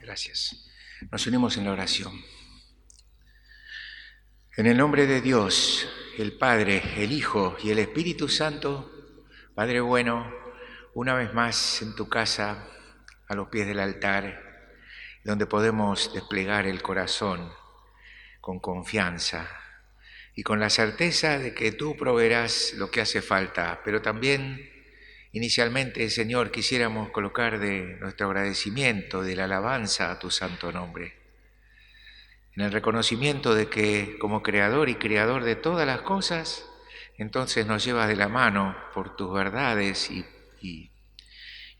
Gracias. Nos unimos en la oración. En el nombre de Dios, el Padre, el Hijo y el Espíritu Santo, Padre bueno, una vez más en tu casa, a los pies del altar, donde podemos desplegar el corazón con confianza y con la certeza de que tú proveerás lo que hace falta, pero también inicialmente, Señor, quisiéramos colocar de nuestro agradecimiento, de la alabanza a tu santo nombre, en el reconocimiento de que como creador y creador de todas las cosas, entonces nos llevas de la mano por tus verdades y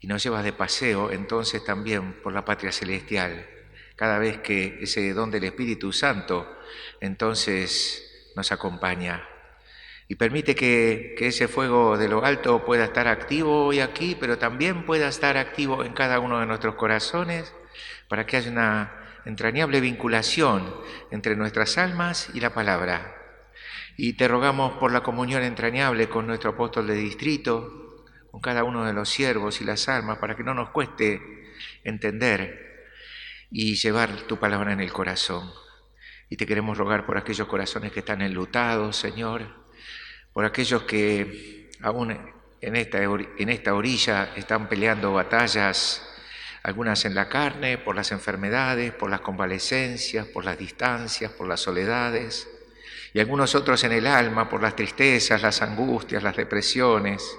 nos llevas de paseo, entonces también por la patria celestial, cada vez que ese don del Espíritu Santo entonces nos acompaña. Y permite que ese fuego de lo alto pueda estar activo hoy aquí, pero también pueda estar activo en cada uno de nuestros corazones, para que haya una entrañable vinculación entre nuestras almas y la palabra. Y te rogamos por la comunión entrañable con nuestro apóstol de distrito, con cada uno de los siervos y las almas, para que no nos cueste entender y llevar tu palabra en el corazón. Y te queremos rogar por aquellos corazones que están enlutados, Señor, por aquellos que aún en esta orilla están peleando batallas, algunas en la carne, por las enfermedades, por las convalecencias, por las distancias, por las soledades, y algunos otros en el alma, por las tristezas, las angustias, las depresiones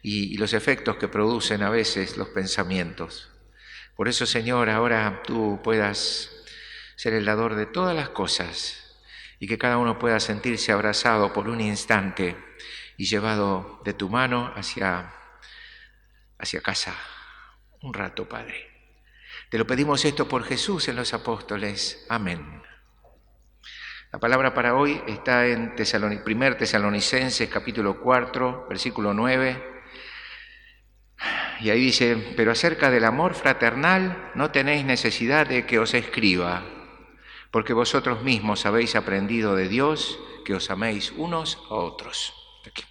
y los efectos que producen a veces los pensamientos. Por eso, Señor, ahora tú puedas ser el dador de todas las cosas, y que cada uno pueda sentirse abrazado por un instante y llevado de tu mano hacia casa. Un rato, Padre. Te lo pedimos esto por Jesús en los apóstoles. Amén. La palabra para hoy está en 1 Tesalonicenses capítulo 4, versículo 9. Y ahí dice: pero acerca del amor fraternal no tenéis necesidad de que os escriba, porque vosotros mismos habéis aprendido de Dios que os améis unos a otros. Aquí.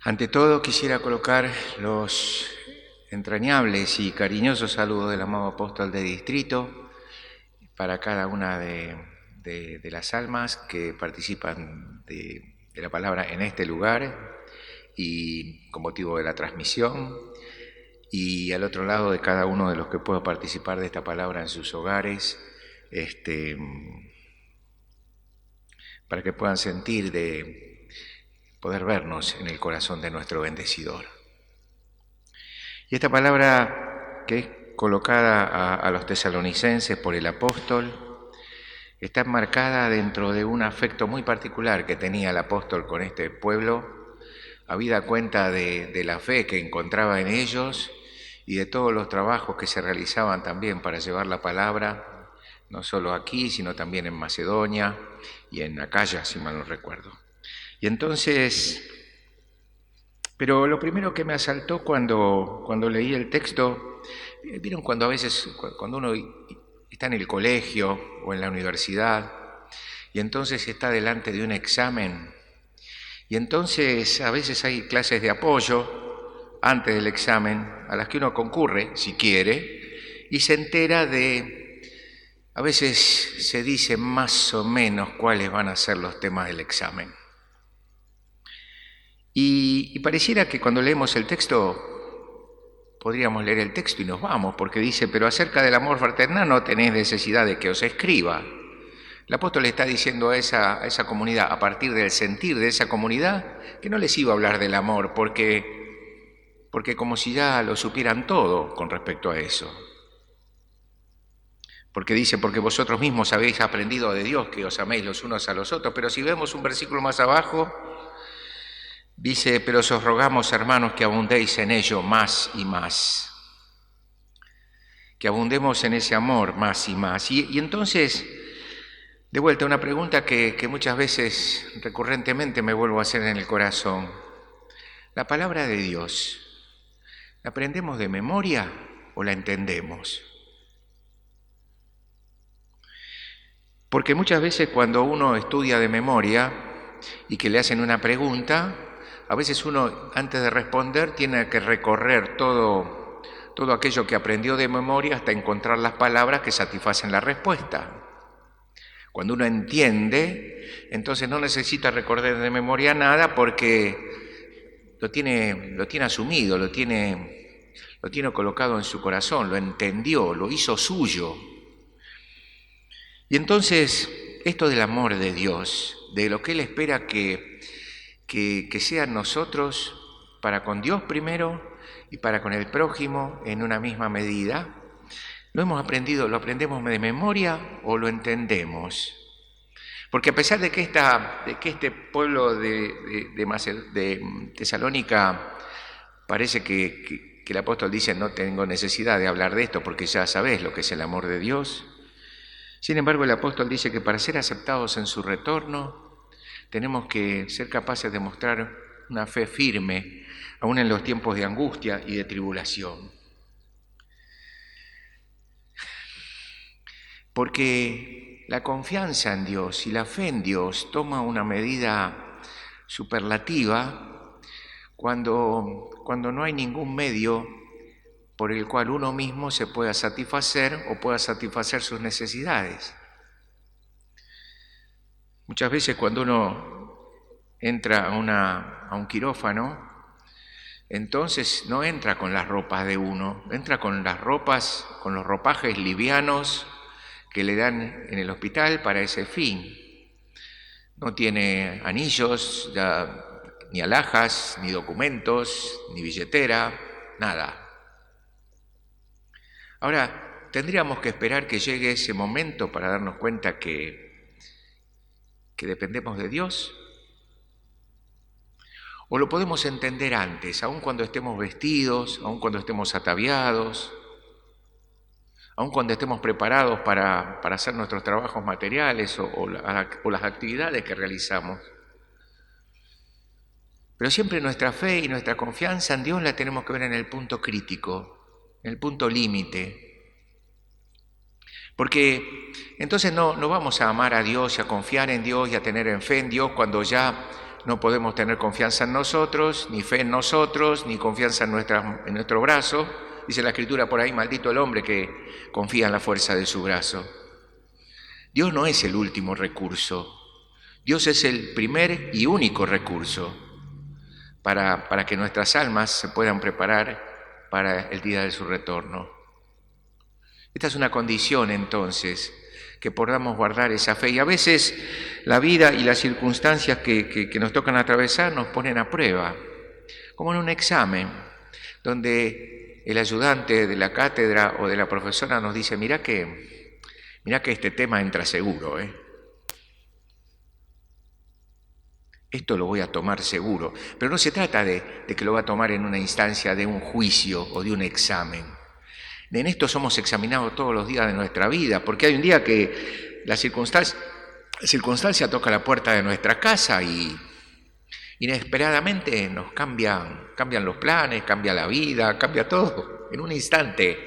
Ante todo quisiera colocar los entrañables y cariñosos saludos del amado apóstol de distrito para cada una de las almas que participan de la palabra en este lugar y con motivo de la transmisión, y al otro lado de cada uno de los que pueda participar de esta palabra en sus hogares, para que puedan sentir de poder vernos en el corazón de nuestro bendecidor. Y esta palabra que es colocada a los tesalonicenses por el apóstol está enmarcada dentro de un afecto muy particular que tenía el apóstol con este pueblo, habida cuenta de la fe que encontraba en ellos y de todos los trabajos que se realizaban también para llevar la palabra, no solo aquí, sino también en Macedonia y en Acaya, si mal no recuerdo. Y entonces, pero lo primero que me asaltó cuando leí el texto, ¿vieron cuando a veces, cuando uno está en el colegio o en la universidad y entonces está delante de un examen y entonces a veces hay clases de apoyo antes del examen a las que uno concurre si quiere y se entera a veces se dice más o menos cuáles van a ser los temas del examen y pareciera que cuando leemos el texto podríamos leer el texto y nos vamos, porque dice, pero acerca del amor fraternal no tenéis necesidad de que os escriba. El apóstol le está diciendo a esa comunidad, a partir del sentir de esa comunidad, que no les iba a hablar del amor, porque como si ya lo supieran todo con respecto a eso. Porque dice, porque vosotros mismos habéis aprendido de Dios que os améis los unos a los otros, pero si vemos un versículo más abajo, dice, pero os rogamos, hermanos, que abundéis en ello más y más. Que abundemos en ese amor más y más. Y entonces, de vuelta, una pregunta que muchas veces recurrentemente me vuelvo a hacer en el corazón. ¿La palabra de Dios, la aprendemos de memoria o la entendemos? Porque muchas veces cuando uno estudia de memoria y que le hacen una pregunta, a veces uno, antes de responder, tiene que recorrer todo aquello que aprendió de memoria hasta encontrar las palabras que satisfacen la respuesta. Cuando uno entiende, entonces no necesita recordar de memoria nada porque lo tiene asumido, lo tiene colocado en su corazón, lo entendió, lo hizo suyo. Y entonces, esto del amor de Dios, de lo que Él espera que sean nosotros para con Dios primero y para con el prójimo en una misma medida, ¿lo hemos aprendido, lo aprendemos de memoria o lo entendemos? Porque a pesar de que este pueblo de Tesalónica parece que el apóstol dice no tengo necesidad de hablar de esto porque ya sabés lo que es el amor de Dios, sin embargo el apóstol dice que para ser aceptados en su retorno tenemos que ser capaces de mostrar una fe firme, aún en los tiempos de angustia y de tribulación. Porque la confianza en Dios y la fe en Dios toma una medida superlativa cuando no hay ningún medio por el cual uno mismo se pueda satisfacer o pueda satisfacer sus necesidades. Muchas veces cuando uno entra a un quirófano, entonces no entra con las ropas de uno, entra con los ropajes livianos que le dan en el hospital para ese fin. No tiene anillos, ni alhajas, ni documentos, ni billetera, nada. Ahora, tendríamos que esperar que llegue ese momento para darnos cuenta que dependemos de Dios. O lo podemos entender antes, aun cuando estemos vestidos, aun cuando estemos ataviados, aun cuando estemos preparados para hacer nuestros trabajos materiales o las actividades que realizamos. Pero siempre nuestra fe y nuestra confianza en Dios la tenemos que ver en el punto crítico, en el punto límite. Porque entonces no vamos a amar a Dios y a confiar en Dios y a tener fe en Dios cuando ya no podemos tener confianza en nosotros, ni fe en nosotros, ni confianza en nuestro brazo. Dice la Escritura por ahí, maldito el hombre que confía en la fuerza de su brazo. Dios no es el último recurso. Dios es el primer y único recurso para que nuestras almas se puedan preparar para el día de su retorno. Esta es una condición entonces, que podamos guardar esa fe. Y a veces la vida y las circunstancias que nos tocan atravesar nos ponen a prueba, como en un examen, donde el ayudante de la cátedra o de la profesora nos dice, mirá que este tema entra seguro, esto lo voy a tomar seguro. Pero no se trata de que lo va a tomar en una instancia de un juicio o de un examen. En esto somos examinados todos los días de nuestra vida, porque hay un día que la circunstancia toca la puerta de nuestra casa y inesperadamente nos cambian los planes, cambia la vida, cambia todo, en un instante.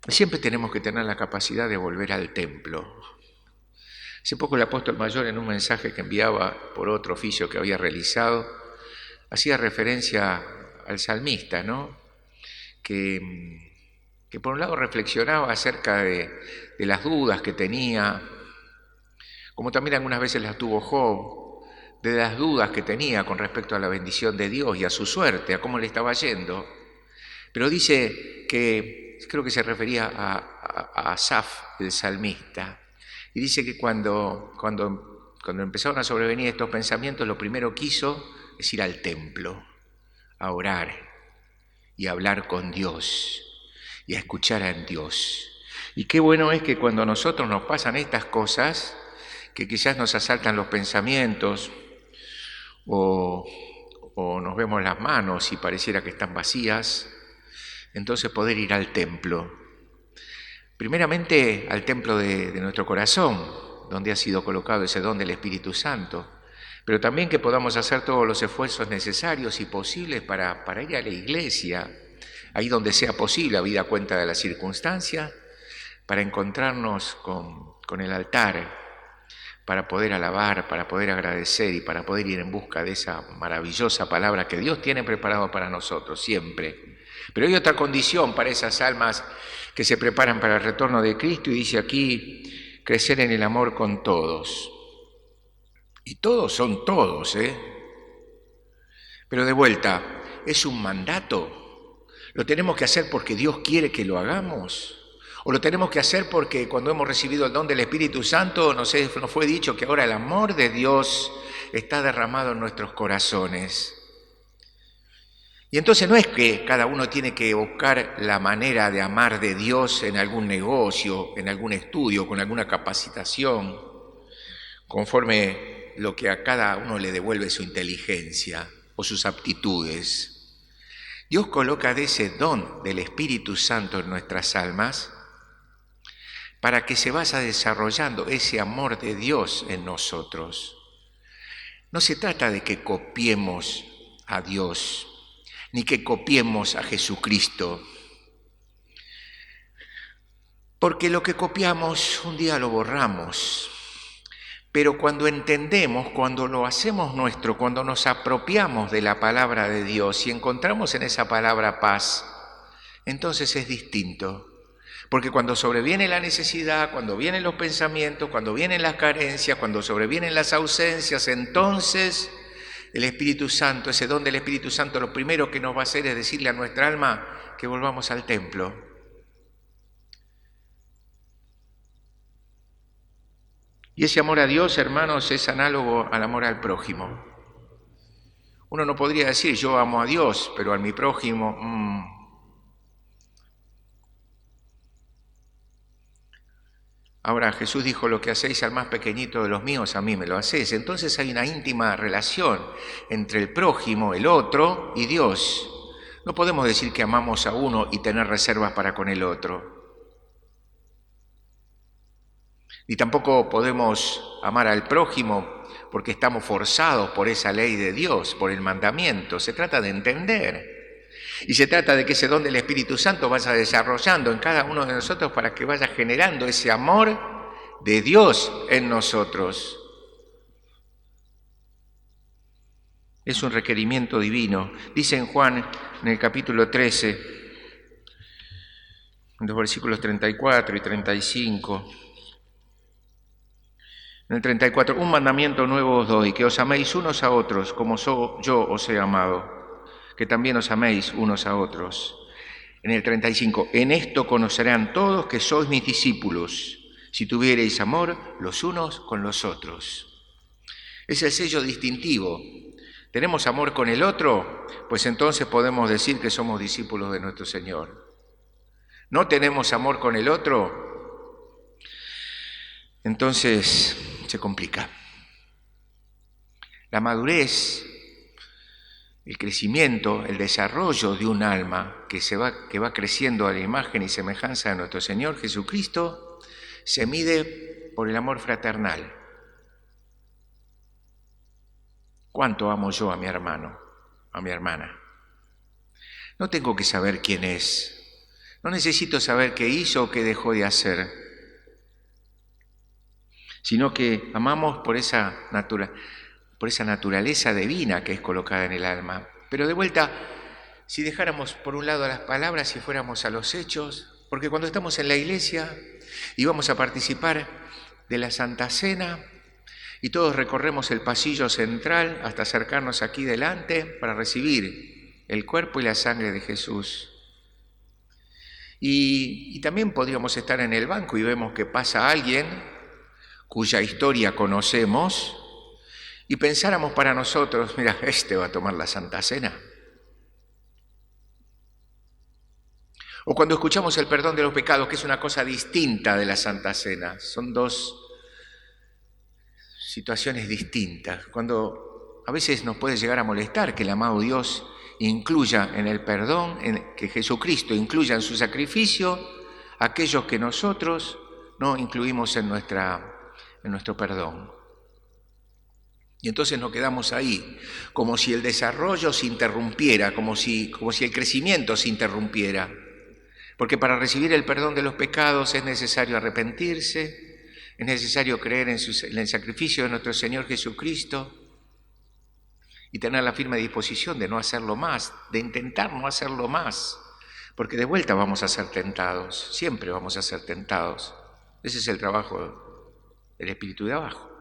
Siempre tenemos que tener la capacidad de volver al templo. Hace poco el apóstol mayor, en un mensaje que enviaba por otro oficio que había realizado, hacía referencia al salmista, ¿no? Que por un lado reflexionaba acerca de las dudas que tenía, como también algunas veces las tuvo Job, de las dudas que tenía con respecto a la bendición de Dios y a su suerte, a cómo le estaba yendo. Pero dice que, creo que se refería a Asaf, el salmista, y dice que cuando empezaron a sobrevenir estos pensamientos, lo primero que hizo es ir al templo, a orar y a hablar con Dios y a escuchar a Dios. Y qué bueno es que cuando a nosotros nos pasan estas cosas, que quizás nos asaltan los pensamientos o nos vemos las manos y pareciera que están vacías, entonces poder ir al templo. Primeramente al templo de nuestro corazón, donde ha sido colocado ese don del Espíritu Santo, pero también que podamos hacer todos los esfuerzos necesarios y posibles para ir a la iglesia, ahí donde sea posible, habida cuenta de las circunstancias, para encontrarnos con el altar, para poder alabar, para poder agradecer y para poder ir en busca de esa maravillosa palabra que Dios tiene preparado para nosotros siempre. Pero hay otra condición para esas almas que se preparan para el retorno de Cristo, y dice aquí, crecer en el amor con todos. Y todos son todos, Pero de vuelta, ¿es un mandato? ¿Lo tenemos que hacer porque Dios quiere que lo hagamos? ¿O lo tenemos que hacer porque cuando hemos recibido el don del Espíritu Santo nos fue dicho que ahora el amor de Dios está derramado en nuestros corazones? Y entonces no es que cada uno tiene que buscar la manera de amar de Dios en algún negocio, en algún estudio, con alguna capacitación, conforme lo que a cada uno le devuelve su inteligencia o sus aptitudes. Dios coloca de ese don del Espíritu Santo en nuestras almas para que se vaya desarrollando ese amor de Dios en nosotros. No se trata de que copiemos a Dios, ni que copiemos a Jesucristo, porque lo que copiamos un día lo borramos, pero cuando entendemos, cuando lo hacemos nuestro, cuando nos apropiamos de la palabra de Dios y encontramos en esa palabra paz, entonces es distinto. Porque cuando sobreviene la necesidad, cuando vienen los pensamientos, cuando vienen las carencias, cuando sobrevienen las ausencias, entonces el Espíritu Santo, ese don del Espíritu Santo, lo primero que nos va a hacer es decirle a nuestra alma que volvamos al templo. Y ese amor a Dios, hermanos, es análogo al amor al prójimo. Uno no podría decir yo amo a Dios, pero a mi prójimo, Ahora Jesús dijo, lo que hacéis al más pequeñito de los míos, a mí me lo hacéis. Entonces hay una íntima relación entre el prójimo, el otro, y Dios. No podemos decir que amamos a uno y tener reservas para con el otro. Ni tampoco podemos amar al prójimo porque estamos forzados por esa ley de Dios, por el mandamiento. Se trata de entender. Y se trata de que ese don del Espíritu Santo vaya desarrollando en cada uno de nosotros para que vaya generando ese amor de Dios en nosotros. Es un requerimiento divino. Dice en Juan, en el capítulo 13, en los versículos 34 y 35. En el 34, un mandamiento nuevo os doy, que os améis unos a otros como yo os he amado, que también os améis unos a otros. En el 35, en esto conocerán todos que sois mis discípulos, si tuviereis amor los unos con los otros. Es el sello distintivo ¿Tenemos amor con el otro? Pues entonces podemos decir que somos discípulos de nuestro Señor. ¿No tenemos amor con el otro? Entonces se complica. La madurez, el crecimiento, el desarrollo de un alma que va creciendo a la imagen y semejanza de nuestro Señor Jesucristo, se mide por el amor fraternal. ¿Cuánto amo yo a mi hermano, a mi hermana? No tengo que saber quién es. No necesito saber qué hizo o qué dejó de hacer, sino que amamos por esa naturaleza divina que es colocada en el alma. Pero de vuelta, si dejáramos por un lado las palabras y fuéramos a los hechos, porque cuando estamos en la iglesia y vamos a participar de la Santa Cena, y todos recorremos el pasillo central hasta acercarnos aquí delante para recibir el cuerpo y la sangre de Jesús. Y también podríamos estar en el banco y vemos que pasa alguien cuya historia conocemos y pensáramos para nosotros, mira, este va a tomar la Santa Cena. O cuando escuchamos el perdón de los pecados, que es una cosa distinta de la Santa Cena. Son dos situaciones distintas. Cuando a veces nos puede llegar a molestar que el amado Dios incluya en el perdón, que Jesucristo incluya en su sacrificio aquellos que nosotros no incluimos en nuestro perdón. Y entonces nos quedamos ahí, como si el desarrollo se interrumpiera, como si el crecimiento se interrumpiera. Porque para recibir el perdón de los pecados es necesario arrepentirse, es necesario creer en el sacrificio de nuestro Señor Jesucristo y tener la firme disposición de no hacerlo más, de intentar no hacerlo más, porque de vuelta vamos a ser tentados, siempre vamos a ser tentados. Ese es el trabajo del espíritu de abajo.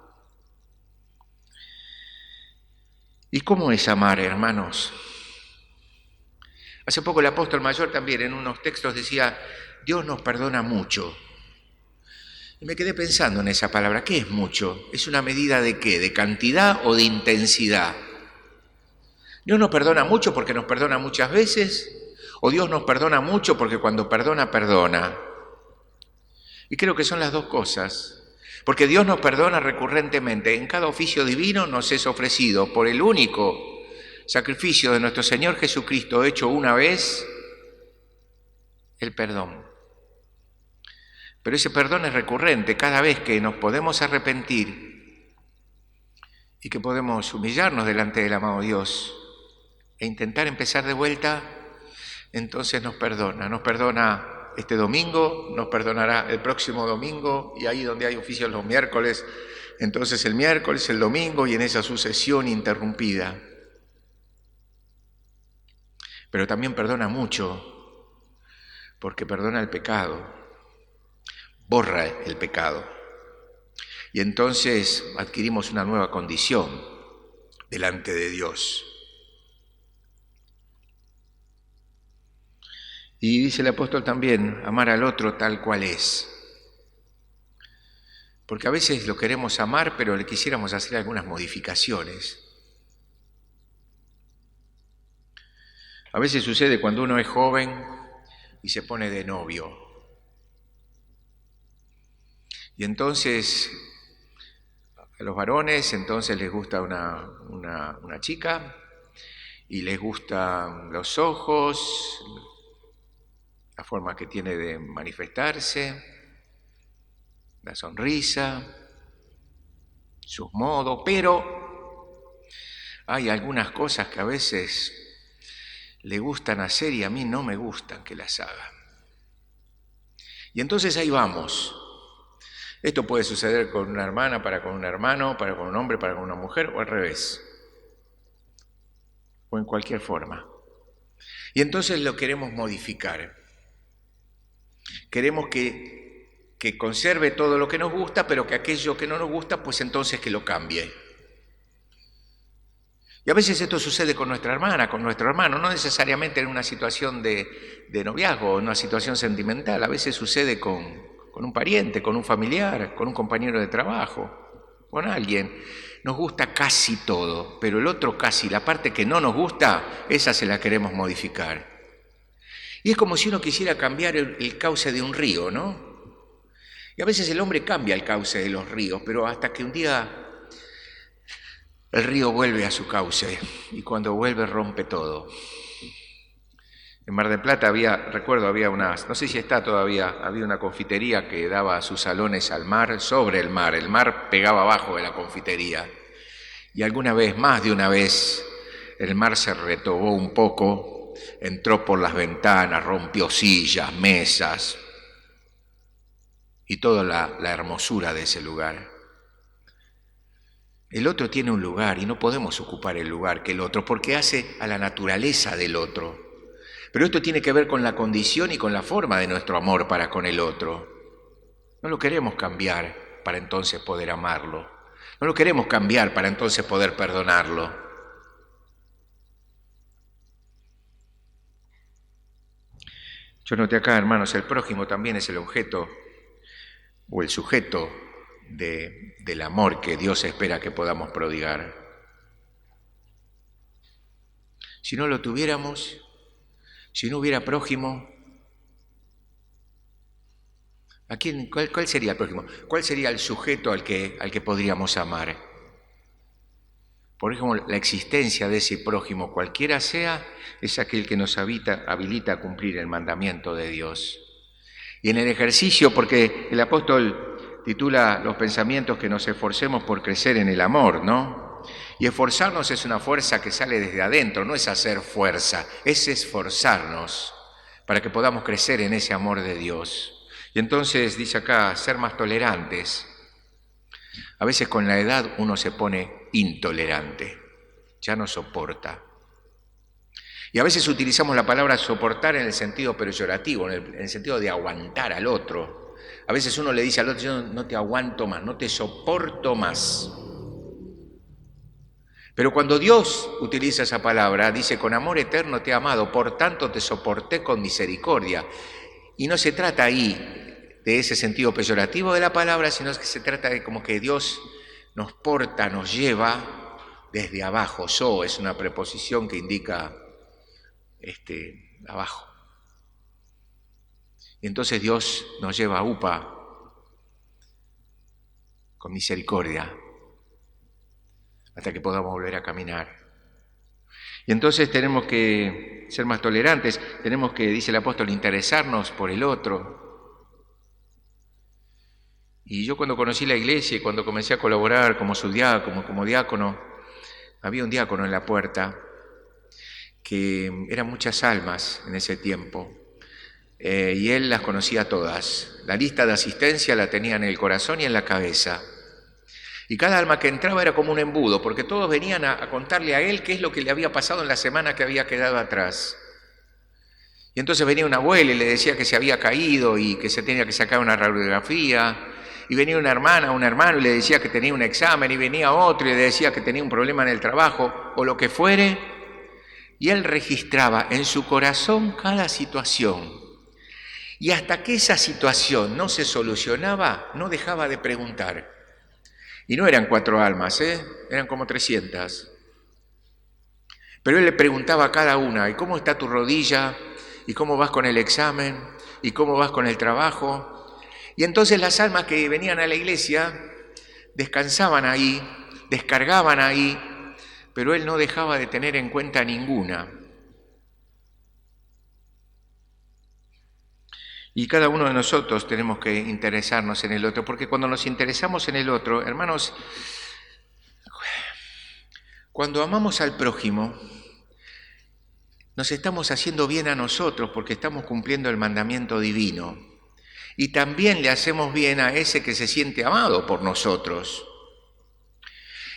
¿Y cómo es amar, hermanos? Hace poco el apóstol mayor también en unos textos decía, Dios nos perdona mucho. Y me quedé pensando en esa palabra, ¿qué es mucho? ¿Es una medida de qué? ¿De cantidad o de intensidad? ¿Dios nos perdona mucho porque nos perdona muchas veces? ¿O Dios nos perdona mucho porque cuando perdona, perdona? Y creo que son las dos cosas. Porque Dios nos perdona recurrentemente. En cada oficio divino nos es ofrecido por el único sacrificio de nuestro Señor Jesucristo hecho una vez, el perdón. Pero ese perdón es recurrente cada vez que nos podemos arrepentir y que podemos humillarnos delante del amado Dios e intentar empezar de vuelta, entonces nos perdona este domingo, nos perdonará el próximo domingo, y ahí donde hay oficios los miércoles, entonces el miércoles, el domingo, y en esa sucesión interrumpida. Pero también perdona mucho, porque perdona el pecado, borra el pecado. Y entonces adquirimos una nueva condición delante de Dios. Y dice el apóstol también, amar al otro tal cual es. Porque a veces lo queremos amar, pero le quisiéramos hacer algunas modificaciones. A veces sucede cuando uno es joven y se pone de novio. Y entonces a los varones entonces les gusta una chica y les gustan los ojos, la forma que tiene de manifestarse, la sonrisa, sus modos, pero hay algunas cosas que a veces le gustan hacer y a mí no me gustan que las hagan. Y entonces ahí vamos. Esto puede suceder con una hermana, para con un hermano, para con un hombre, para con una mujer, o al revés, o en cualquier forma. Y entonces lo queremos modificar. Queremos que conserve todo lo que nos gusta, pero que aquello que no nos gusta, pues entonces que lo cambie. Y a veces esto sucede con nuestra hermana, con nuestro hermano, no necesariamente en una situación de noviazgo, en una situación sentimental, a veces sucede con un pariente, con un familiar, con un compañero de trabajo, con alguien. nos gusta casi todo, pero el otro casi, la parte que no nos gusta, esa se la queremos modificar. Y es como si uno quisiera cambiar el cauce de un río, ¿no? Y a veces el hombre cambia el cauce de los ríos, pero hasta que un día el río vuelve a su cauce y cuando vuelve rompe todo. En Mar del Plata había unas, no sé si está todavía, había una confitería que daba sus salones al mar, sobre el mar pegaba abajo de la confitería. Y alguna vez, más de una vez, el mar se retobó un poco, entró por las ventanas, rompió sillas, mesas y toda la hermosura de ese lugar. El otro tiene un lugar y no podemos ocupar el lugar que el otro porque hace a la naturaleza del otro. Pero esto tiene que ver con la condición y con la forma de nuestro amor para con el otro. No lo queremos cambiar para entonces poder amarlo. No lo queremos cambiar para entonces poder perdonarlo. Yo noté acá, hermanos, el prójimo también es el objeto o el sujeto del amor que Dios espera que podamos prodigar. Si no lo tuviéramos, si no hubiera prójimo, ¿cuál sería el prójimo? ¿Cuál sería el sujeto al que podríamos amar? Por ejemplo, la existencia de ese prójimo, cualquiera sea, es aquel que nos habilita a cumplir el mandamiento de Dios. Y en el ejercicio, porque el apóstol titula los pensamientos que nos esforcemos por crecer en el amor, ¿no? Y esforzarnos es una fuerza que sale desde adentro, no es hacer fuerza, es esforzarnos para que podamos crecer en ese amor de Dios. Y entonces dice acá, ser más tolerantes. A veces con la edad uno se pone intolerante, ya no soporta. Y a veces utilizamos la palabra soportar en el sentido peyorativo, en el sentido de aguantar al otro. A veces uno le dice al otro, yo no te aguanto más, no te soporto más. Pero cuando Dios utiliza esa palabra, dice, con amor eterno te he amado, por tanto te soporté con misericordia. Y no se trata ahí de ese sentido peyorativo de la palabra, sino que se trata de como que Dios nos porta, nos lleva desde abajo. So es una preposición que indica abajo. Y entonces Dios nos lleva a upa con misericordia hasta que podamos volver a caminar. Y entonces tenemos que ser más tolerantes, tenemos que, dice el apóstol, interesarnos por el otro. Y yo cuando conocí la iglesia y cuando comencé a colaborar como diácono, había un diácono en la puerta que eran muchas almas en ese tiempo, y él las conocía todas. La lista de asistencia la tenía en el corazón y en la cabeza. Y cada alma que entraba era como un embudo, porque todos venían a contarle a él qué es lo que le había pasado en la semana que había quedado atrás. Y entonces venía una abuela y le decía que se había caído y que se tenía que sacar una radiografía. Y venía una hermana, un hermano y le decía que tenía un examen, y venía otro y le decía que tenía un problema en el trabajo o lo que fuere. Y él registraba en su corazón cada situación. Y hasta que esa situación no se solucionaba, no dejaba de preguntar. Y no eran 4 almas, eran como 300. Pero él le preguntaba a cada una, ¿y cómo está tu rodilla? ¿Y cómo vas con el examen? ¿Y cómo vas con el trabajo? Y entonces las almas que venían a la iglesia descansaban ahí, descargaban ahí, pero él no dejaba de tener en cuenta ninguna. Y cada uno de nosotros tenemos que interesarnos en el otro, porque cuando nos interesamos en el otro, hermanos, cuando amamos al prójimo, nos estamos haciendo bien a nosotros porque estamos cumpliendo el mandamiento divino. Y también le hacemos bien a ese que se siente amado por nosotros.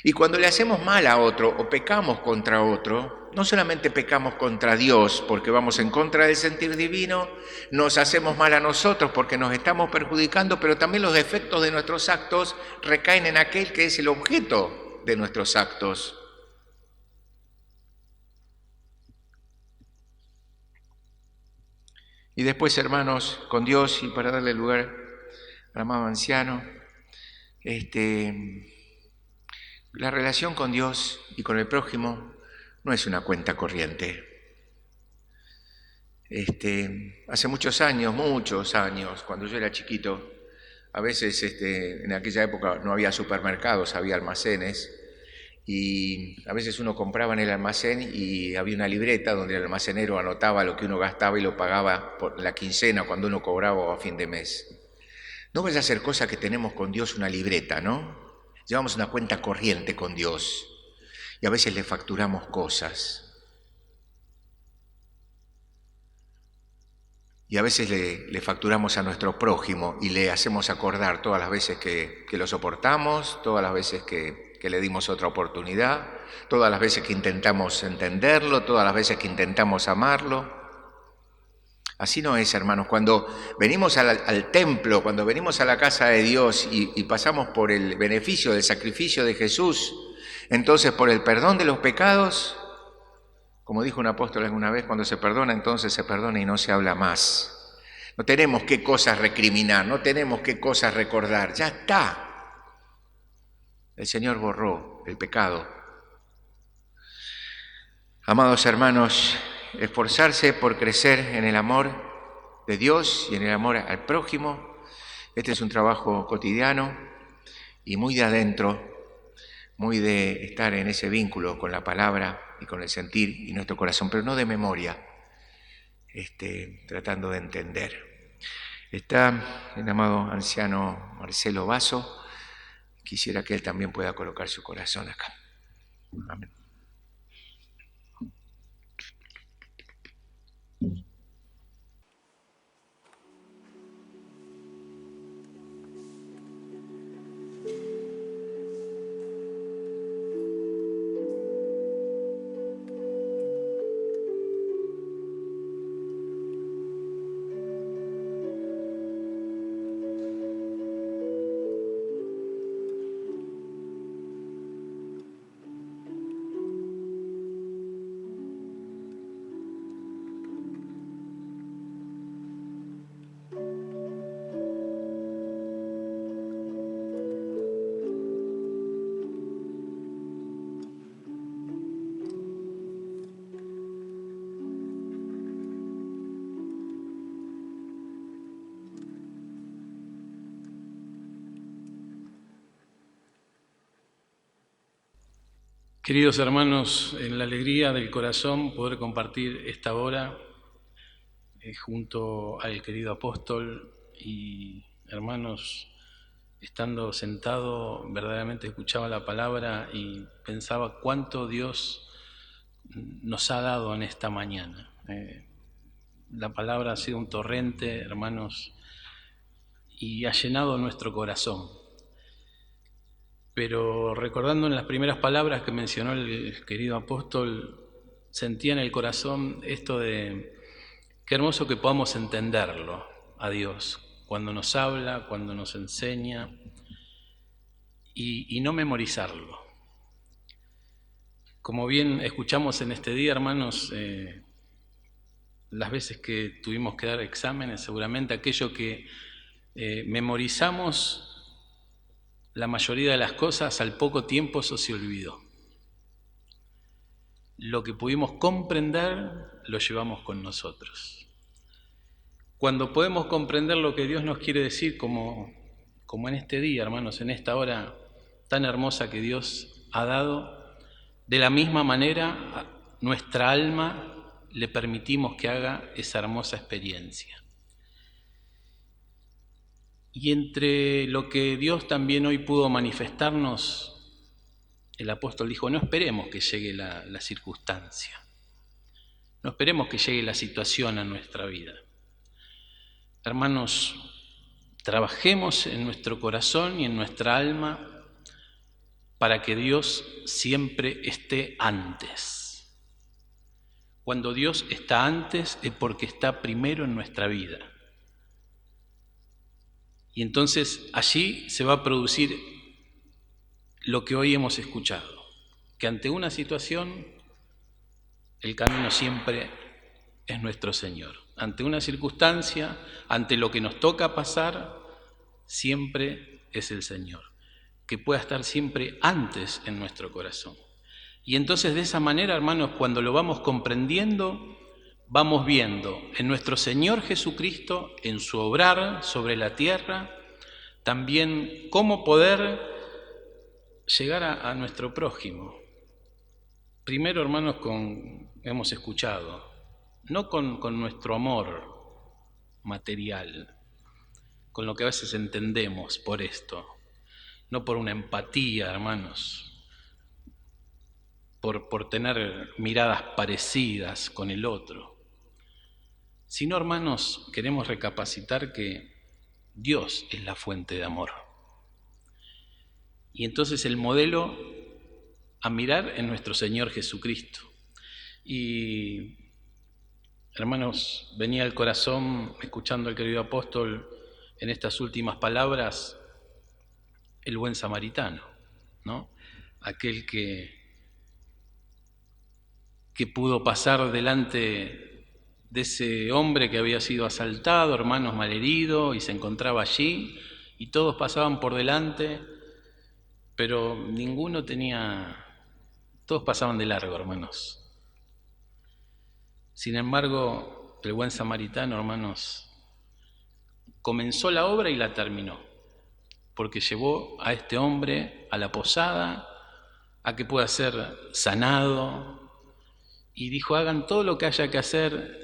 Y cuando le hacemos mal a otro o pecamos contra otro, no solamente pecamos contra Dios porque vamos en contra del sentir divino, nos hacemos mal a nosotros porque nos estamos perjudicando, pero también los defectos de nuestros actos recaen en aquel que es el objeto de nuestros actos. Y después, hermanos, con Dios, y para darle lugar al amado anciano, La relación con Dios y con el prójimo no es una cuenta corriente. Hace muchos años, cuando yo era chiquito, a veces en aquella época no había supermercados, había almacenes, y a veces uno compraba en el almacén y había una libreta donde el almacenero anotaba lo que uno gastaba y lo pagaba por la quincena cuando uno cobraba o a fin de mes. No vaya a ser cosa que tenemos con Dios una libreta, ¿no? Llevamos una cuenta corriente con Dios y a veces le facturamos cosas. Y a veces le facturamos a nuestro prójimo y le hacemos acordar todas las veces que lo soportamos, todas las veces que le dimos otra oportunidad, todas las veces que intentamos entenderlo, todas las veces que intentamos amarlo. Así no es, hermanos. Cuando venimos al templo, cuando venimos a la casa de Dios y pasamos por el beneficio del sacrificio de Jesús, entonces por el perdón de los pecados, como dijo un apóstol alguna vez, cuando se perdona, entonces se perdona y no se habla más. No tenemos qué cosas recriminar, no tenemos qué cosas recordar, ya está. El Señor borró el pecado. Amados hermanos, esforzarse por crecer en el amor de Dios y en el amor al prójimo, este es un trabajo cotidiano y muy de adentro, muy de estar en ese vínculo con la palabra y con el sentir y nuestro corazón, pero no de memoria, tratando de entender. Está el amado anciano Marcelo Basso, quisiera que él también pueda colocar su corazón acá. Amén. Queridos hermanos, en la alegría del corazón poder compartir esta hora junto al querido apóstol y hermanos, estando sentado, verdaderamente escuchaba la palabra y pensaba cuánto Dios nos ha dado en esta mañana. La palabra ha sido un torrente, hermanos, y ha llenado nuestro corazón. Pero recordando en las primeras palabras que mencionó el querido apóstol, sentía en el corazón esto de qué hermoso que podamos entenderlo a Dios, cuando nos habla, cuando nos enseña, y no memorizarlo. Como bien escuchamos en este día, hermanos, las veces que tuvimos que dar exámenes, seguramente aquello que memorizamos, la mayoría de las cosas al poco tiempo eso se olvidó. Lo que pudimos comprender lo llevamos con nosotros. Cuando podemos comprender lo que Dios nos quiere decir, como en este día, hermanos, en esta hora tan hermosa que Dios ha dado, de la misma manera a nuestra alma le permitimos que haga esa hermosa experiencia. Y entre lo que Dios también hoy pudo manifestarnos, el apóstol dijo, no esperemos que llegue la circunstancia, no esperemos que llegue la situación a nuestra vida. Hermanos, trabajemos en nuestro corazón y en nuestra alma para que Dios siempre esté antes. Cuando Dios está antes es porque está primero en nuestra vida. Y entonces allí se va a producir lo que hoy hemos escuchado, que ante una situación el camino siempre es nuestro Señor. Ante una circunstancia, ante lo que nos toca pasar, siempre es el Señor. que pueda estar siempre antes en nuestro corazón. Y entonces de esa manera, hermanos, cuando lo vamos comprendiendo, vamos viendo en nuestro Señor Jesucristo, en su obrar sobre la tierra, también cómo poder llegar a nuestro prójimo. Primero, hermanos, hemos escuchado, no con nuestro amor material, con lo que a veces entendemos por esto, no por una empatía, hermanos, por tener miradas parecidas con el otro, sino, hermanos, queremos recapacitar que Dios es la fuente de amor. Y entonces el modelo a mirar en nuestro Señor Jesucristo. Y, hermanos, venía al corazón, escuchando al querido apóstol en estas últimas palabras, el buen samaritano, ¿no? Aquel que pudo pasar delante de ese hombre que había sido asaltado, hermanos, malherido, y se encontraba allí, y todos pasaban por delante, pero ninguno todos pasaban de largo, hermanos. Sin embargo, el buen samaritano, hermanos, comenzó la obra y la terminó, porque llevó a este hombre a la posada, a que pueda ser sanado, y dijo: hagan todo lo que haya que hacer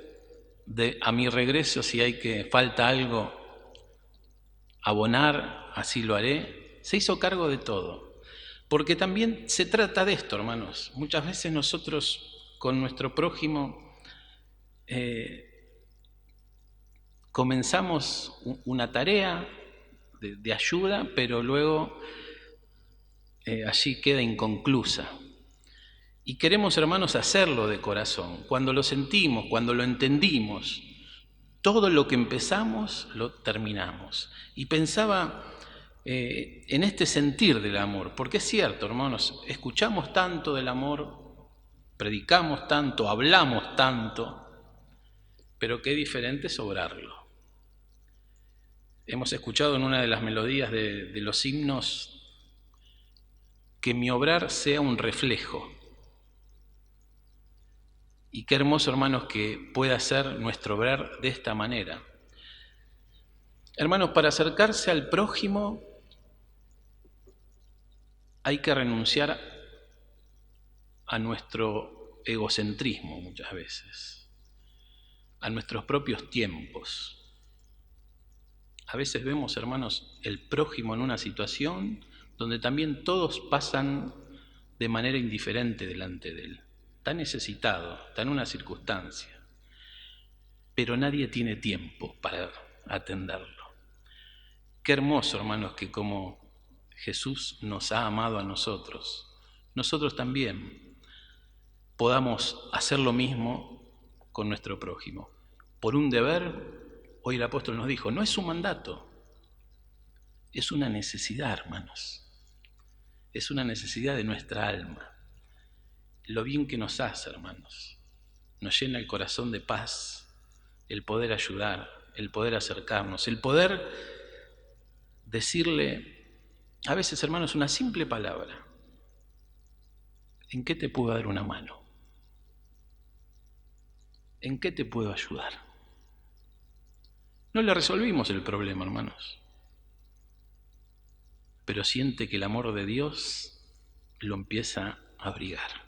a mi regreso, si falta algo, abonar, así lo haré. Se hizo cargo de todo, porque también se trata de esto, hermanos. Muchas veces nosotros con nuestro prójimo comenzamos una tarea de ayuda, pero luego allí queda inconclusa. Y queremos, hermanos, hacerlo de corazón. Cuando lo sentimos, cuando lo entendimos, todo lo que empezamos lo terminamos. Y pensaba en este sentir del amor, porque es cierto, hermanos, escuchamos tanto del amor, predicamos tanto, hablamos tanto, pero qué diferente es obrarlo. Hemos escuchado en una de las melodías de los himnos que mi obrar sea un reflejo. Y qué hermoso, hermanos, que pueda ser nuestro obrar de esta manera. Hermanos, para acercarse al prójimo hay que renunciar a nuestro egocentrismo muchas veces, a nuestros propios tiempos. A veces vemos, hermanos, el prójimo en una situación donde también todos pasan de manera indiferente delante de él. Está necesitado, está en una circunstancia, pero nadie tiene tiempo para atenderlo. Qué hermoso, hermanos, que como Jesús nos ha amado a nosotros, nosotros también podamos hacer lo mismo con nuestro prójimo. Por un deber, hoy el apóstol nos dijo, no es un mandato, es una necesidad, hermanos, es una necesidad de nuestra alma. Lo bien que nos hace, hermanos, nos llena el corazón de paz, el poder ayudar, el poder acercarnos, el poder decirle, a veces, hermanos, una simple palabra: ¿en qué te puedo dar una mano? ¿En qué te puedo ayudar? No le resolvimos el problema, hermanos, pero siente que el amor de Dios lo empieza a abrigar.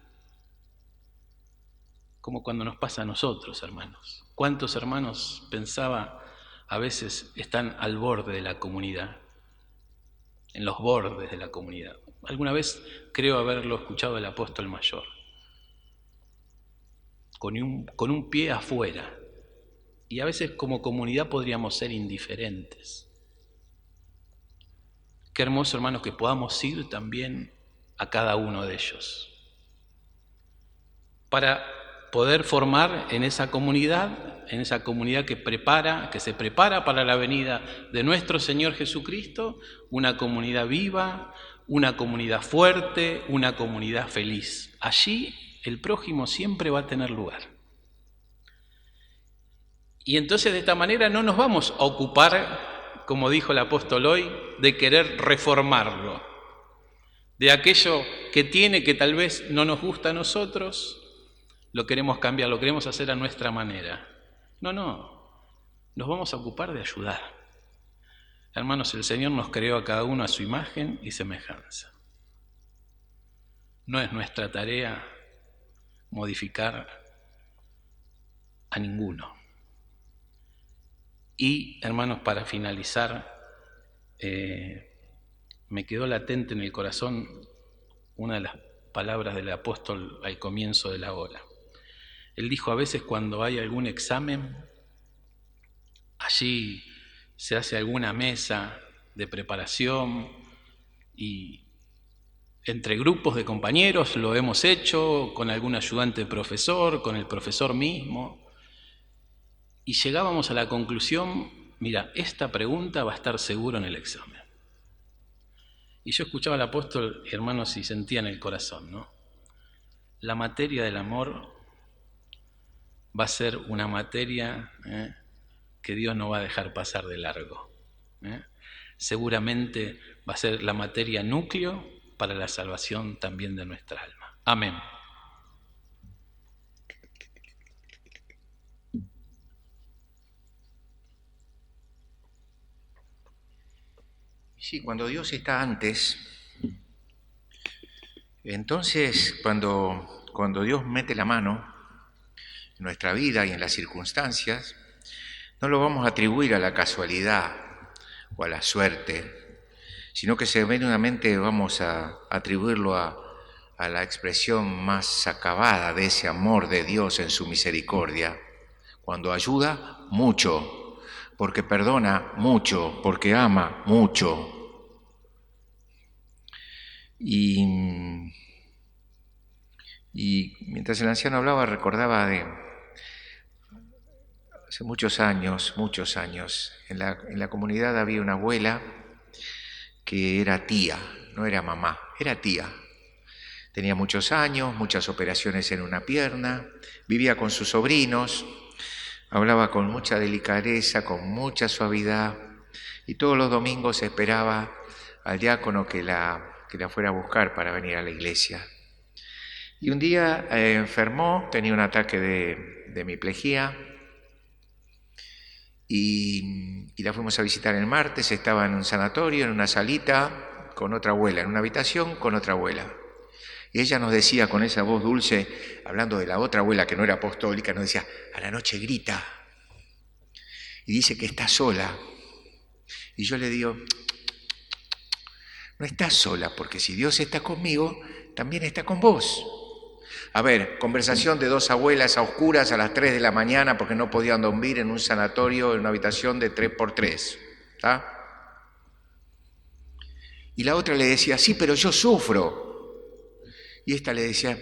Como cuando nos pasa a nosotros, hermanos. ¿Cuántos hermanos, pensaba, a veces están al borde de la comunidad? En los bordes de la comunidad. Alguna vez creo haberlo escuchado el apóstol mayor. Con un pie afuera. Y a veces como comunidad podríamos ser indiferentes. Qué hermoso, hermanos, que podamos ir también a cada uno de ellos. Para poder formar en esa comunidad que se prepara para la venida de nuestro Señor Jesucristo, una comunidad viva, una comunidad fuerte, una comunidad feliz. Allí el prójimo siempre va a tener lugar. Y entonces de esta manera no nos vamos a ocupar, como dijo el apóstol hoy, de querer reformarlo. de aquello que tiene que tal vez no nos gusta a nosotros, lo queremos cambiar, lo queremos hacer a nuestra manera. No, nos vamos a ocupar de ayudar. Hermanos, el Señor nos creó a cada uno a su imagen y semejanza. No es nuestra tarea modificar a ninguno. Y, hermanos, para finalizar, me quedó latente en el corazón una de las palabras del apóstol al comienzo de la hora. Él dijo, a veces cuando hay algún examen, allí se hace alguna mesa de preparación y entre grupos de compañeros lo hemos hecho, con algún ayudante de profesor, con el profesor mismo, y llegábamos a la conclusión, mira, esta pregunta va a estar seguro en el examen. Y yo escuchaba al apóstol, hermanos, y sentía en el corazón, ¿no? La materia del amor va a ser una materia que Dios no va a dejar pasar de largo. Seguramente va a ser la materia núcleo para la salvación también de nuestra alma. Amén. Sí, cuando Dios está antes, entonces cuando Dios mete la mano en nuestra vida y en las circunstancias, no lo vamos a atribuir a la casualidad o a la suerte, sino que seguramente vamos a atribuirlo a la expresión más acabada de ese amor de Dios en su misericordia, cuando ayuda mucho, porque perdona mucho, porque ama mucho. Y mientras el anciano hablaba, recordaba de hace muchos años, en la comunidad había una abuela que era tía, no era mamá, era tía. Tenía muchos años, muchas operaciones en una pierna, vivía con sus sobrinos, hablaba con mucha delicadeza, con mucha suavidad, y todos los domingos esperaba al diácono que la fuera a buscar para venir a la iglesia. Y un día enfermó, tenía un ataque de hemiplegia, y la fuimos a visitar el martes. Estaba en un sanatorio, en una salita con otra abuela, en una habitación con otra abuela. Y ella nos decía con esa voz dulce, hablando de la otra abuela que no era apostólica, nos decía, a la noche grita y dice que está sola. Y yo le digo, no estás sola, porque si Dios está conmigo, también está con vos. A ver, conversación de dos abuelas a oscuras a las 3 de la mañana porque no podían dormir en un sanatorio, en una habitación de 3x3. ¿Está? Y la otra le decía, sí, pero yo sufro. Y esta le decía,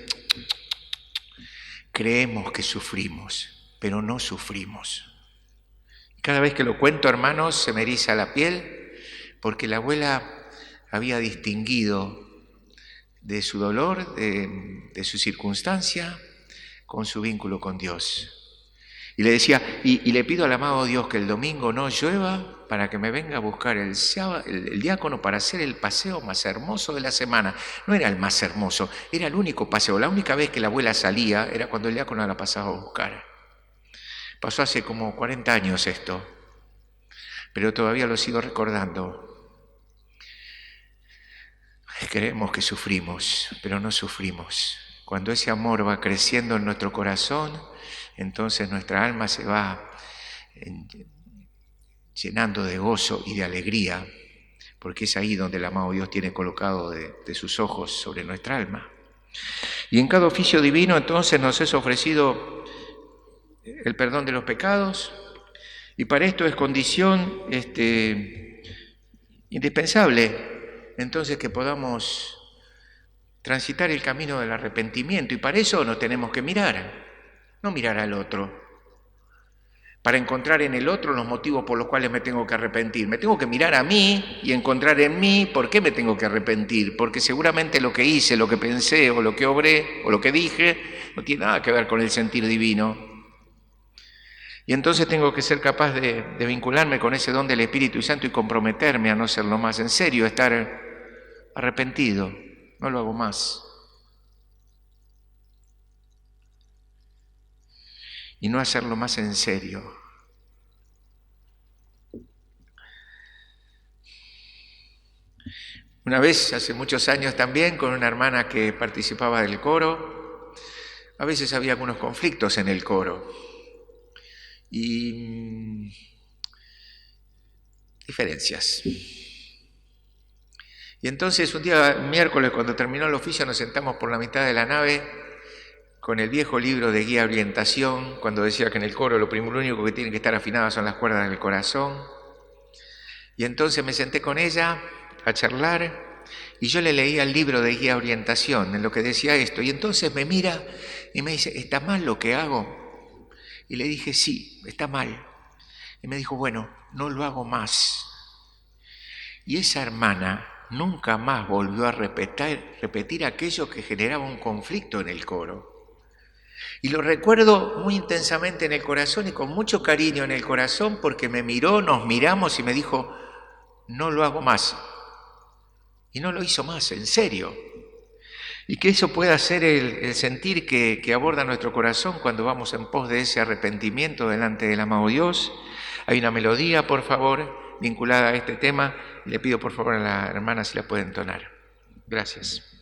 creemos que sufrimos, pero no sufrimos. Cada vez que lo cuento, hermanos, se me eriza la piel porque la abuela había distinguido de su dolor, de su circunstancia, con su vínculo con Dios. Y le decía, y le pido al amado Dios que el domingo no llueva para que me venga a buscar el diácono para hacer el paseo más hermoso de la semana. No era el más hermoso, era el único paseo. La única vez que la abuela salía era cuando el diácono la pasaba a buscar. Pasó hace como 40 años esto, pero todavía lo sigo recordando. Creemos que sufrimos, pero no sufrimos. Cuando ese amor va creciendo en nuestro corazón, entonces nuestra alma se va llenando de gozo y de alegría, porque es ahí donde el amado Dios tiene colocado de sus ojos sobre nuestra alma. Y en cada oficio divino entonces nos es ofrecido el perdón de los pecados, y para esto es condición indispensable entonces que podamos transitar el camino del arrepentimiento, y para eso nos tenemos que mirar, no mirar al otro, para encontrar en el otro los motivos por los cuales me tengo que arrepentir. Me tengo que mirar a mí y encontrar en mí por qué me tengo que arrepentir, porque seguramente lo que hice, lo que pensé, o lo que obré, o lo que dije, no tiene nada que ver con el sentir divino. Y entonces tengo que ser capaz de vincularme con ese don del Espíritu Santo y comprometerme a no hacerlo más en serio, a estar arrepentido. no lo hago más. Y no hacerlo más en serio. Una vez, hace muchos años también, con una hermana que participaba del coro, a veces había algunos conflictos en el coro y diferencias. Y entonces un día, miércoles, cuando terminó el oficio, nos sentamos por la mitad de la nave con el viejo libro de guía orientación, cuando decía que en el coro lo único que tiene que estar afinado son las cuerdas del corazón. Y entonces me senté con ella a charlar y yo le leía el libro de guía orientación en lo que decía esto. Y entonces me mira y me dice, ¿está mal lo que hago? Y le dije, sí, está mal. Y me dijo, bueno, no lo hago más. Y esa hermana nunca más volvió a repetir aquello que generaba un conflicto en el coro. Y lo recuerdo muy intensamente en el corazón y con mucho cariño en el corazón porque me miró, nos miramos y me dijo, no lo hago más. Y no lo hizo más, en serio. Y que eso pueda ser el sentir que aborda nuestro corazón cuando vamos en pos de ese arrepentimiento delante del amado Dios. Hay una melodía, por favor, vinculada a este tema. Y le pido por favor a la hermana si la puede entonar. Gracias.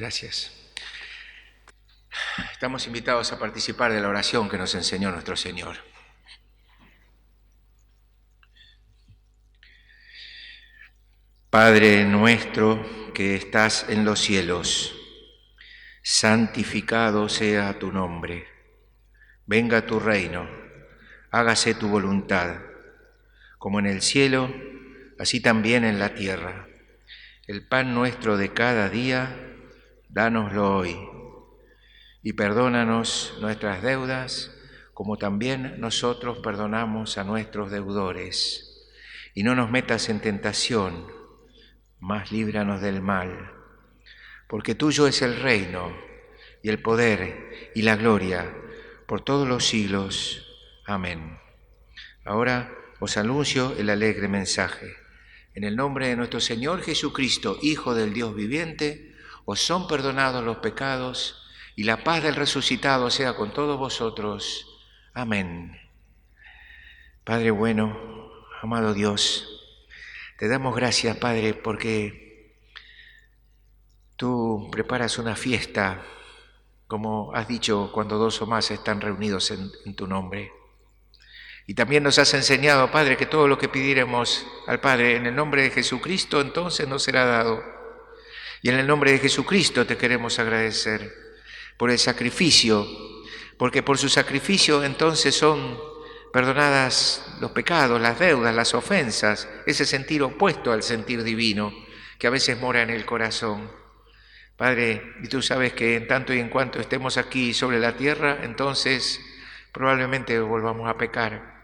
Gracias. Estamos invitados a participar de la oración que nos enseñó nuestro Señor. Padre nuestro que estás en los cielos, santificado sea tu nombre. Venga tu reino, hágase tu voluntad, como en el cielo, así también en la tierra. El pan nuestro de cada día, dánoslo hoy, y perdónanos nuestras deudas, como también nosotros perdonamos a nuestros deudores. Y no nos metas en tentación, mas líbranos del mal. Porque tuyo es el reino, y el poder, y la gloria, por todos los siglos. Amén. Ahora os anuncio el alegre mensaje. En el nombre de nuestro Señor Jesucristo, Hijo del Dios viviente, os son perdonados los pecados, y la paz del resucitado sea con todos vosotros. Amén. Padre bueno, amado Dios, te damos gracias, Padre, porque tú preparas una fiesta, como has dicho, cuando dos o más están reunidos en tu nombre. Y también nos has enseñado, Padre, que todo lo que pidiéramos al Padre en el nombre de Jesucristo, entonces nos será dado. Y en el nombre de Jesucristo te queremos agradecer por el sacrificio, porque por su sacrificio entonces son perdonadas los pecados, las deudas, las ofensas, ese sentir opuesto al sentir divino que a veces mora en el corazón. Padre, y tú sabes que en tanto y en cuanto estemos aquí sobre la tierra, entonces probablemente volvamos a pecar.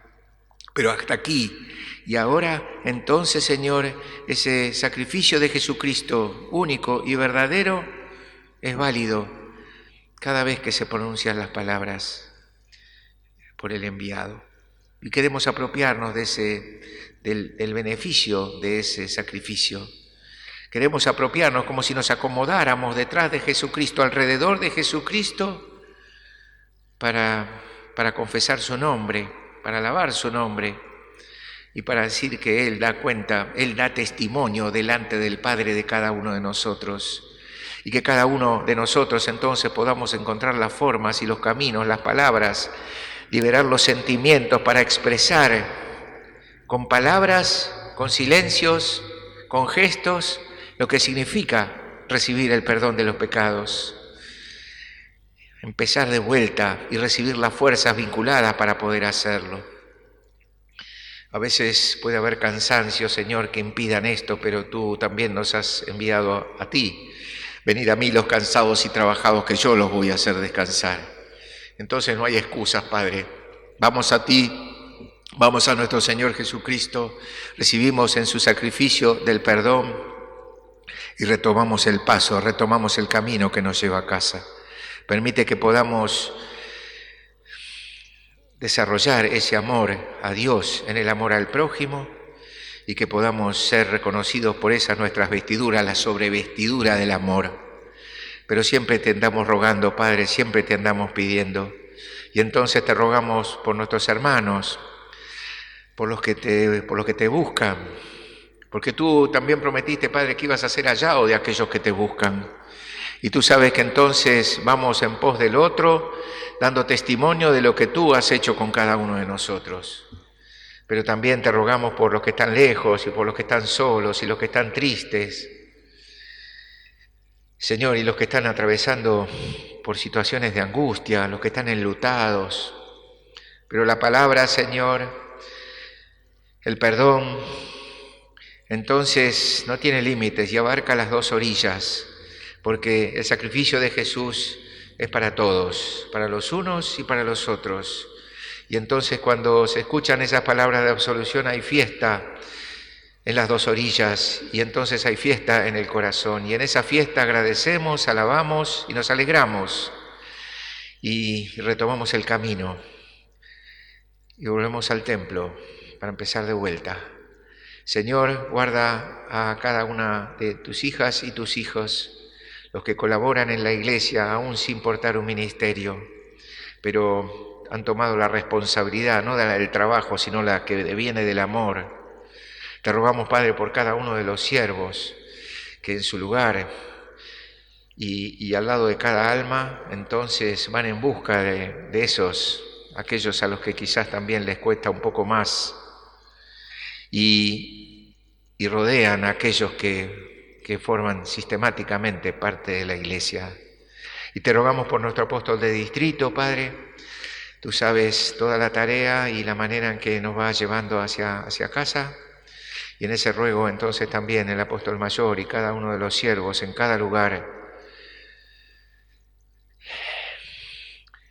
Pero hasta aquí y ahora, entonces, Señor, ese sacrificio de Jesucristo único y verdadero es válido cada vez que se pronuncian las palabras por el enviado. Y queremos apropiarnos del beneficio de ese sacrificio. Queremos apropiarnos como si nos acomodáramos detrás de Jesucristo, alrededor de Jesucristo, para confesar su nombre, para alabar su nombre. y para decir que Él da cuenta, Él da testimonio delante del Padre de cada uno de nosotros. Y que cada uno de nosotros entonces podamos encontrar las formas y los caminos, las palabras, liberar los sentimientos para expresar con palabras, con silencios, con gestos, lo que significa recibir el perdón de los pecados. Empezar de vuelta y recibir las fuerzas vinculadas para poder hacerlo. A veces puede haber cansancio, Señor, que impidan esto, pero tú también nos has enviado a ti. Venid a mí los cansados y trabajados, que yo los voy a hacer descansar. Entonces no hay excusas, Padre. Vamos a ti, vamos a nuestro Señor Jesucristo, recibimos en su sacrificio del perdón y retomamos el paso, retomamos el camino que nos lleva a casa. Permite que podamos desarrollar ese amor a Dios en el amor al prójimo y que podamos ser reconocidos por esas nuestras vestiduras, la sobrevestidura del amor. Pero siempre te andamos rogando, Padre, siempre te andamos pidiendo. Y entonces te rogamos por nuestros hermanos, por los que te buscan, porque tú también prometiste, Padre, que ibas a ser hallado de aquellos que te buscan. Y tú sabes que entonces vamos en pos del otro, dando testimonio de lo que tú has hecho con cada uno de nosotros. Pero también te rogamos por los que están lejos y por los que están solos y los que están tristes. Señor, y los que están atravesando por situaciones de angustia, los que están enlutados. Pero la palabra, Señor, el perdón, entonces no tiene límites y abarca las dos orillas, porque el sacrificio de Jesús es para todos, para los unos y para los otros. Y entonces cuando se escuchan esas palabras de absolución hay fiesta en las dos orillas y entonces hay fiesta en el corazón. Y en esa fiesta agradecemos, alabamos y nos alegramos y retomamos el camino y volvemos al templo para empezar de vuelta. Señor, guarda a cada una de tus hijas y tus hijos, los que colaboran en la iglesia, aún sin portar un ministerio, pero han tomado la responsabilidad, no del trabajo, sino la que viene del amor. Te rogamos, Padre, por cada uno de los siervos, que en su lugar y al lado de cada alma, entonces van en busca de aquellos a los que quizás también les cuesta un poco más, y rodean a aquellos que forman sistemáticamente parte de la iglesia. Y te rogamos por nuestro apóstol de distrito, Padre. Tú sabes toda la tarea y la manera en que nos va llevando hacia casa. Y en ese ruego entonces también el apóstol mayor y cada uno de los siervos en cada lugar,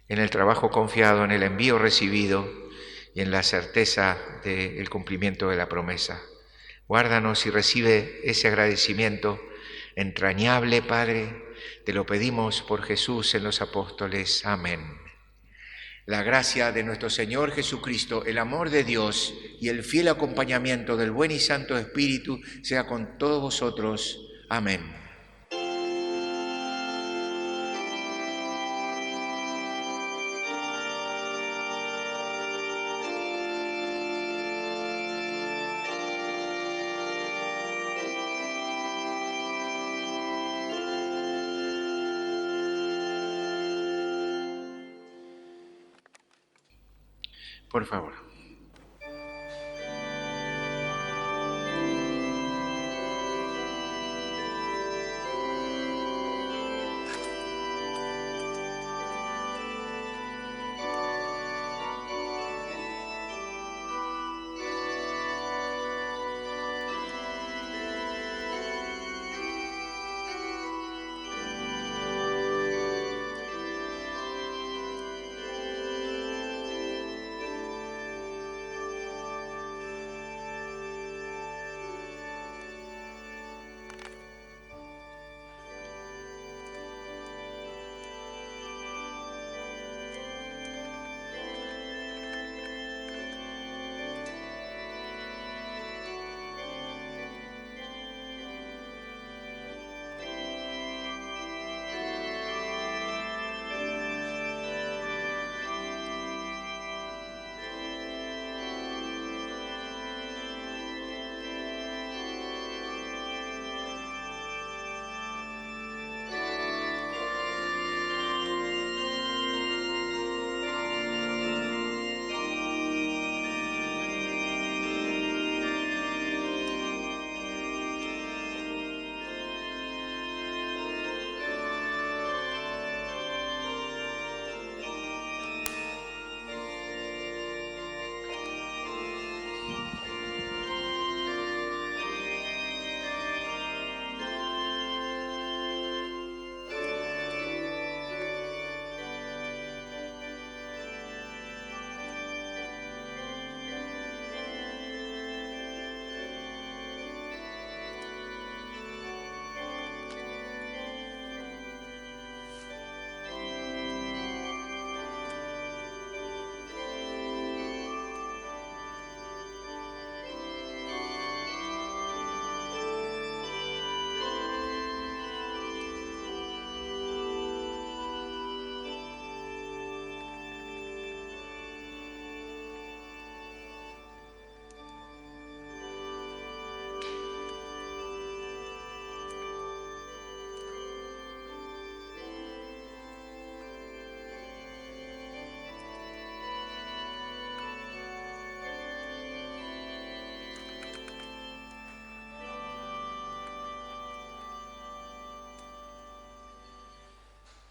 en el trabajo confiado, en el envío recibido y en la certeza del cumplimiento de la promesa. Guárdanos y recibe ese agradecimiento entrañable, Padre. Te lo pedimos por Jesús en los apóstoles. Amén. La gracia de nuestro Señor Jesucristo, el amor de Dios y el fiel acompañamiento del buen y santo Espíritu sea con todos vosotros. Amén. Por favor.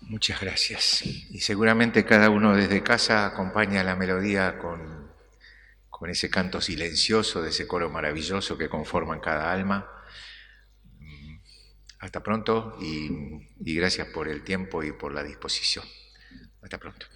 Muchas gracias. Y seguramente cada uno desde casa acompaña la melodía con ese canto silencioso de ese coro maravilloso que conforman cada alma. Hasta pronto y gracias por el tiempo y por la disposición. Hasta pronto.